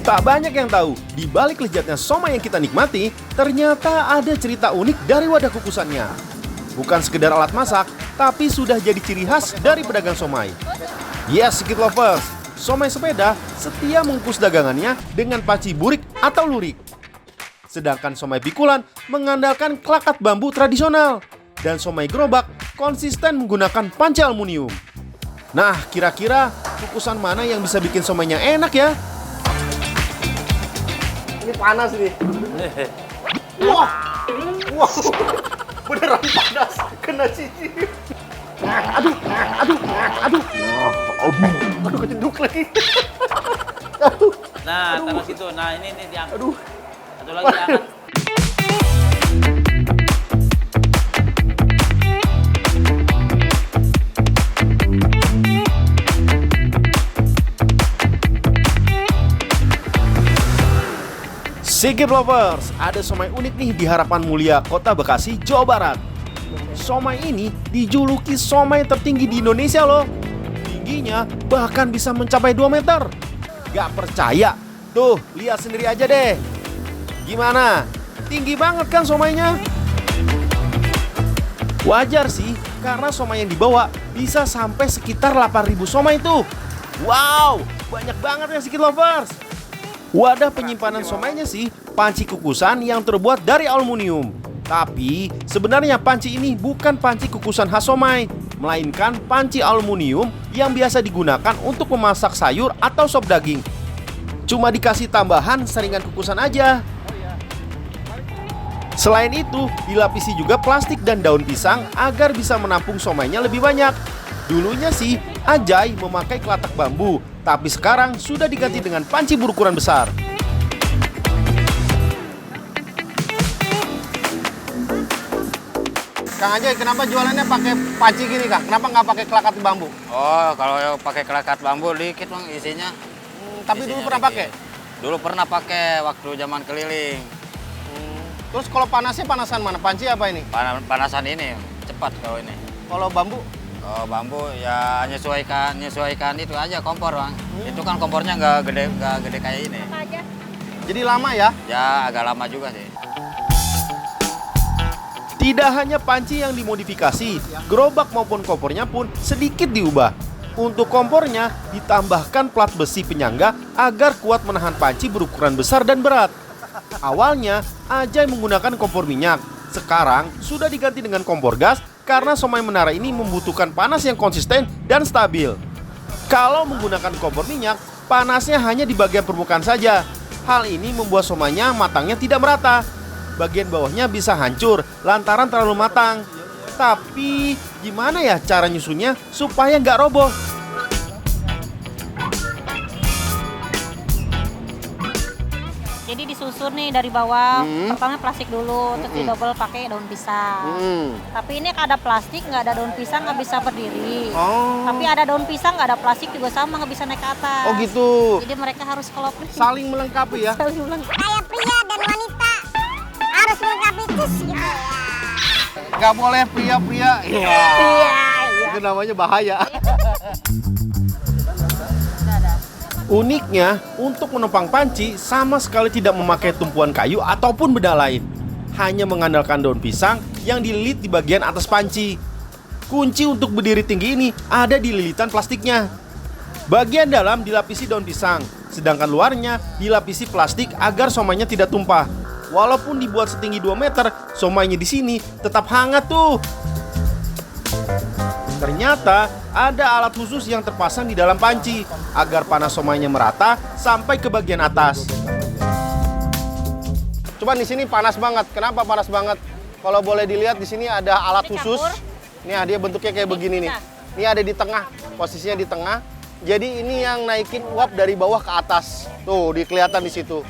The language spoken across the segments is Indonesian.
Tak banyak yang tahu, di balik lezatnya somai yang kita nikmati, ternyata ada cerita unik dari wadah kukusannya. Bukan sekedar alat masak, tapi sudah jadi ciri khas dari pedagang somai. Yes, Skit Lovers, somai sepeda setia mengukus dagangannya dengan panci burik atau lurik. Sedangkan somai pikulan mengandalkan klakat bambu tradisional. Dan somai gerobak konsisten menggunakan panci aluminium. Nah, kira-kira kukusan mana yang bisa bikin somainya enak ya? Ini panas nih. Wah, wah, beneran panas, kena cicip. Aduh, keceduk lagi. Nah, taruh situ. Nah, ini diangkat. Aduh. Satu lagi angkat. Skit Lovers, ada somai unik nih di Harapan Mulia, Kota Bekasi, Jawa Barat. Somai ini dijuluki somai tertinggi di Indonesia loh. Tingginya bahkan bisa mencapai 2 meter. Gak percaya? Tuh, lihat sendiri aja deh. Gimana? Tinggi banget kan somainya? Wajar sih, karena somai yang dibawa bisa sampai sekitar 8.000 somai tuh. Wow, banyak banget ya Skit Lovers. Wadah penyimpanan somainya sih panci kukusan yang terbuat dari aluminium. Tapi sebenarnya panci ini bukan panci kukusan khas somai, melainkan panci aluminium yang biasa digunakan untuk memasak sayur atau sop daging. Cuma dikasih tambahan saringan kukusan aja. Selain itu, dilapisi juga plastik dan daun pisang agar bisa menampung somainya lebih banyak. Dulunya sih Ajay memakai kelatak bambu, tapi sekarang sudah diganti dengan panci berukuran besar. Kang Ajay, kenapa jualannya pakai panci gini, Kang? Kenapa nggak pakai kelakat bambu? Oh, kalau pakai kelakat bambu dikit bang isinya. Tapi dulu Isinya pernah dikit. pakai? Dulu pernah pakai waktu zaman keliling. Terus kalau panasnya panasan mana? Panci apa ini? Panasan ini cepat kalau ini. Kalau bambu? Oh, bambu ya nyesuaikan itu aja kompor bang. Itu kan kompornya nggak gede kayak ini. Jadi lama ya? Ya agak lama juga sih. Tidak hanya panci yang dimodifikasi, gerobak maupun kompornya pun sedikit diubah. Untuk kompornya ditambahkan plat besi penyangga agar kuat menahan panci berukuran besar dan berat. Awalnya Ajay menggunakan kompor minyak, sekarang sudah diganti dengan kompor gas karena somai menara ini membutuhkan panas yang konsisten dan stabil. Kalau menggunakan kompor minyak, panasnya hanya di bagian permukaan saja. Hal ini membuat somainya matangnya tidak merata. Bagian bawahnya bisa hancur lantaran terlalu matang. Tapi gimana ya cara nyusunnya supaya nggak roboh? Jadi disusun nih dari bawah, pertama plastik dulu, terus didobel pakai daun pisang. Tapi ini ada plastik, nggak ada daun pisang, nggak bisa berdiri. Oh. Tapi ada daun pisang, nggak ada plastik juga sama, nggak bisa naik ke atas. Oh gitu. Jadi mereka harus kelopin. Saling melengkapi ya? Saling melengkapi. Kayak pria dan wanita harus melengkapi tus gitu ya. Nggak boleh pria-pria. Iya. Itu namanya bahaya. Uniknya, untuk menopang panci sama sekali tidak memakai tumpuan kayu ataupun benda lain. Hanya mengandalkan daun pisang yang dililit di bagian atas panci. Kunci untuk berdiri tinggi ini ada di lilitan plastiknya. Bagian dalam dilapisi daun pisang, sedangkan luarnya dilapisi plastik agar somainya tidak tumpah. Walaupun dibuat setinggi 2 meter, somainya di sini tetap hangat tuh. Ternyata ada alat khusus yang terpasang di dalam panci agar panas somainya merata sampai ke bagian atas. Coba di sini panas banget. Kenapa panas banget? Kalau boleh dilihat di sini ada alat khusus. Nih dia bentuknya kayak begini nih. Ini ada di tengah, posisinya di tengah. Jadi ini yang naikin uap dari bawah ke atas. Tuh, kelihatan di situ.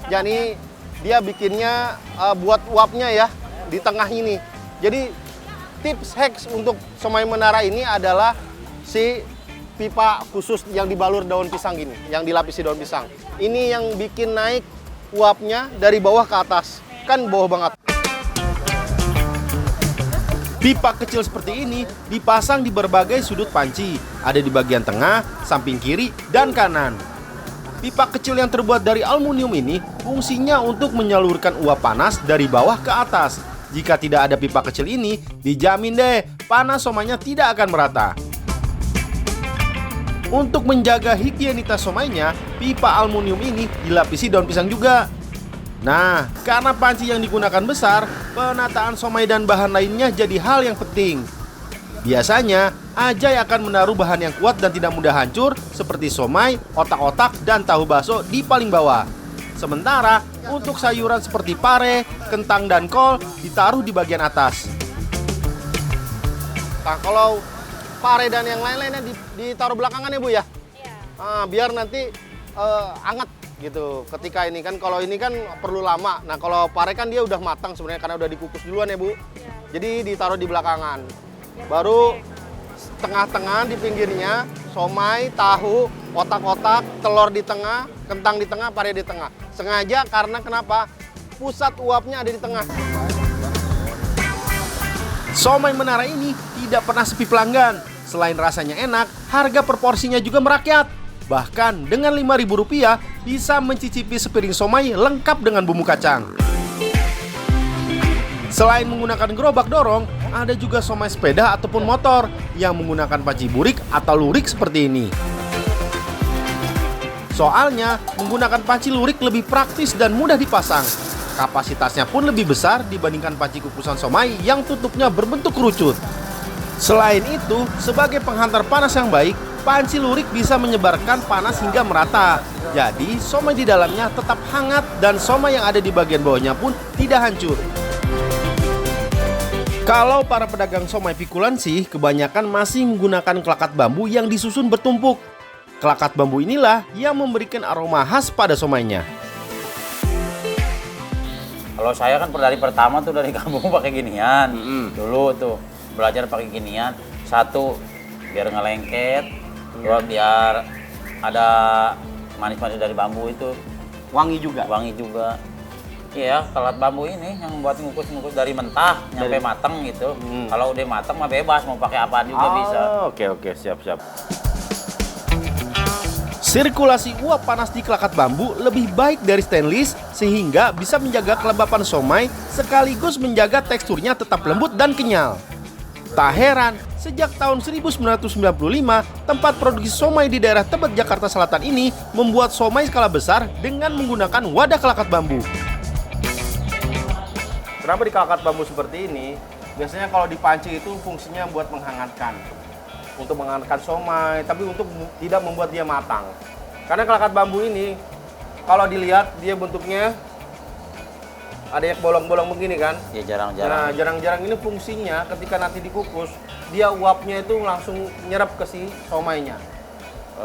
Jadi dia bikinnya buat uapnya ya di tengah ini. Jadi tips hacks untuk somai menara ini adalah si pipa khusus yang dibalur daun pisang gini, yang dilapisi daun pisang. Ini yang bikin naik uapnya dari bawah ke atas. Kan bawah banget. Pipa kecil seperti ini dipasang di berbagai sudut panci. Ada di bagian tengah, samping kiri, dan kanan. pipa kecil yang terbuat dari aluminium ini fungsinya untuk menyalurkan uap panas dari bawah ke atas. Jika tidak ada pipa kecil ini, dijamin deh panas somainya tidak akan merata. Untuk menjaga higienitas somainya, pipa aluminium ini dilapisi daun pisang juga. Nah, karena panci yang digunakan besar, penataan somai dan bahan lainnya jadi hal yang penting. Biasanya, Ajay akan menaruh bahan yang kuat dan tidak mudah hancur seperti somai, otak-otak, dan tahu bakso di paling bawah. Sementara, untuk sayuran seperti pare, kentang, dan kol ditaruh di bagian atas. Nah, kalau pare dan yang lain-lainnya ditaruh belakangan ya Bu ya? Iya. Biar nanti anget gitu. Ketika ini kan, kalau ini kan perlu lama. Nah, kalau pare kan dia udah matang sebenarnya karena udah dikukus duluan ya Bu. Jadi ditaruh di belakangan. Baru tengah-tengah di pinggirnya somai, tahu, otak-otak, telur di tengah, kentang di tengah, pare di tengah. Sengaja karena kenapa? Pusat uapnya ada di tengah. Somai Menara ini tidak pernah sepi pelanggan. Selain rasanya enak, harga per porsinya juga merakyat. Bahkan dengan Rp5.000 bisa mencicipi sepiring somai lengkap dengan bumbu kacang. Selain menggunakan gerobak dorong, ada juga somai sepeda ataupun motor yang menggunakan panci burik atau lurik seperti ini. Soalnya, menggunakan panci lurik lebih praktis dan mudah dipasang. Kapasitasnya pun lebih besar dibandingkan panci kukusan somai yang tutupnya berbentuk kerucut. Selain itu, sebagai penghantar panas yang baik, panci lurik bisa menyebarkan panas hingga merata. Jadi, somai di dalamnya tetap hangat dan somai yang ada di bagian bawahnya pun tidak hancur. Kalau para pedagang somai pikulan sih, kebanyakan masih menggunakan kelakat bambu yang disusun bertumpuk. Kelakat bambu inilah yang memberikan aroma khas pada somainya. Kalau saya kan dari pertama tuh dari kampung pakai ginian. Dulu tuh belajar pakai ginian. Satu, biar ngelengket. Dua, biar ada manis-manis dari bambu itu. Wangi juga. Wangi juga. Iya, kelat bambu ini yang buat ngukus-ngukus dari mentah nyampe mateng gitu. Kalau udah mateng mah bebas mau pakai apa juga bisa. Oke, siap. Sirkulasi uap panas di kelakat bambu lebih baik dari stainless sehingga bisa menjaga kelembapan somai sekaligus menjaga teksturnya tetap lembut dan kenyal. Tak heran, sejak tahun 1995, tempat produksi somai di daerah Tebet, Jakarta Selatan ini membuat somai skala besar dengan menggunakan wadah kelakat bambu. Kenapa di kelakat bambu seperti ini? Biasanya kalau di panci itu fungsinya buat menghangatkan. Untuk menghangatkan somai, tapi untuk tidak membuat dia matang. Karena kelakat bambu ini, kalau dilihat dia bentuknya ada yang bolong-bolong begini kan? Ya jarang-jarang. Nah, jarang-jarang ini fungsinya ketika nanti dikukus, dia uapnya itu langsung nyerap ke si somainya.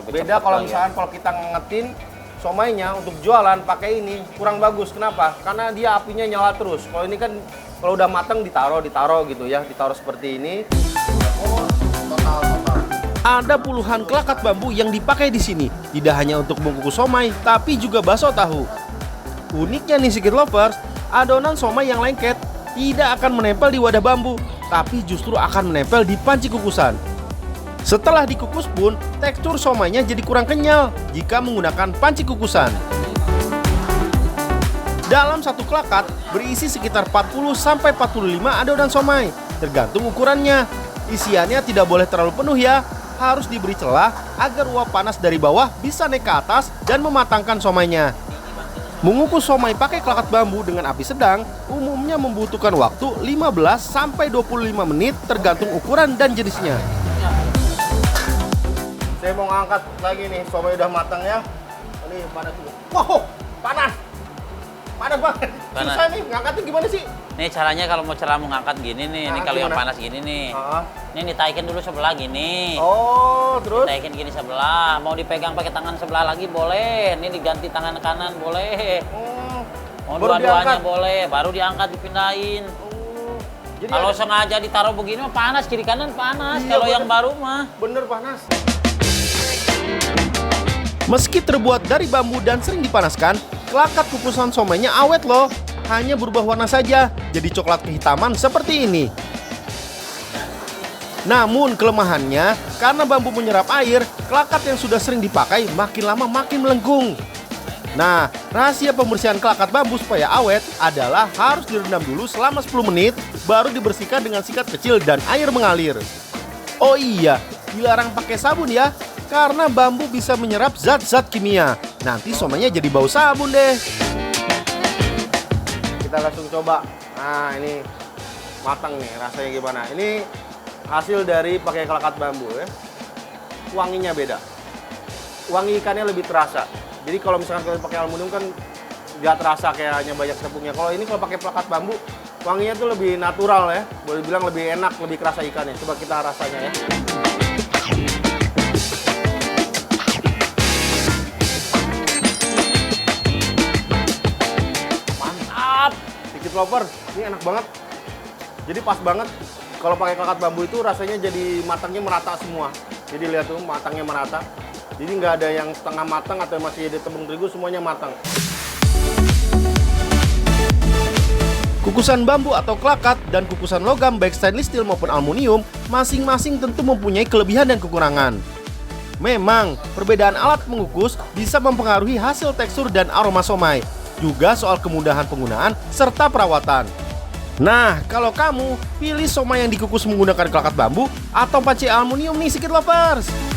Beda kalau misalkan kalau kita ngetin somainya untuk jualan pakai ini kurang bagus. Kenapa? Karena dia apinya nyala terus. Kalau ini kan kalau udah matang ditaruh gitu ya, ditaruh seperti ini. Ada puluhan kelakat bambu yang dipakai di sini, tidak hanya untuk mengukus somai, tapi juga bakso tahu. Uniknya nih Sikit Lovers, adonan somai yang lengket tidak akan menempel di wadah bambu, tapi justru akan menempel di panci kukusan. Setelah dikukus pun, tekstur somainya jadi kurang kenyal jika menggunakan panci kukusan. Dalam satu kelakat berisi sekitar 40-45 adonan somai, tergantung ukurannya. Isiannya tidak boleh terlalu penuh ya, harus diberi celah agar uap panas dari bawah bisa naik ke atas dan mematangkan somainya. Mengukus somai pakai kelakat bambu dengan api sedang umumnya membutuhkan waktu 15-25 menit tergantung ukuran dan jenisnya. Saya mau ngangkat lagi nih, somai udah matang ya. Ini panas dulu. Wow, panas! Panas banget. Panas. Susah nih, ngangkatnya gimana sih? Nih caranya kalau mau cara mengangkat gini nih, ini kalau yang gimana? panas gini nih. Ah. Ini ditaikin dulu sebelah gini. Oh, terus? Ditaikin gini sebelah. Mau dipegang pakai tangan sebelah lagi boleh. Ini diganti tangan kanan boleh. Mau Baru dua-duanya diangkat? boleh. Baru diangkat dipindahin. Jadi Kalau ada- sengaja ditaruh begini mah panas, kiri kanan panas. Iya, Kalau bener. yang baru mah Bener panas. Meski terbuat dari bambu dan sering dipanaskan, kelakat kukusan somainya awet loh. Hanya berubah warna saja, jadi coklat kehitaman seperti ini. Namun kelemahannya, karena bambu menyerap air, kelakat yang sudah sering dipakai makin lama makin melengkung. Nah, rahasia pembersihan kelakat bambu supaya awet adalah harus direndam dulu selama 10 menit, baru dibersihkan dengan sikat kecil dan air mengalir. Oh iya, dilarang pakai sabun ya, karena bambu bisa menyerap zat-zat kimia. Nanti somanya jadi bau sabun deh. Kita langsung coba. Nah, ini matang nih, rasanya gimana? Ini hasil dari pakai kelakat bambu ya. Wanginya beda. Wangi ikannya lebih terasa. Jadi kalau misalkan kalau pakai aluminium kan nggak terasa kayak hanya banyak tepungnya. Kalau ini kalau pakai kelakat bambu, wanginya tuh lebih natural ya. Boleh bilang lebih enak, lebih kerasa ikannya. Coba kita rasanya ya. Mantap! Dikit lover, ini enak banget. Jadi pas banget. Kalau pakai kelakat bambu itu rasanya jadi matangnya merata semua. Jadi lihat tuh matangnya merata. Jadi nggak ada yang setengah matang atau masih ada tepung terigu, semuanya matang. Kukusan bambu atau kelakat dan kukusan logam baik stainless steel maupun aluminium masing-masing tentu mempunyai kelebihan dan kekurangan. Memang, perbedaan alat mengukus bisa mempengaruhi hasil tekstur dan aroma somai. Juga soal kemudahan penggunaan serta perawatan. Nah, kalau kamu pilih somai yang dikukus menggunakan kelakat bambu atau panci aluminium nih Sekit Lovers?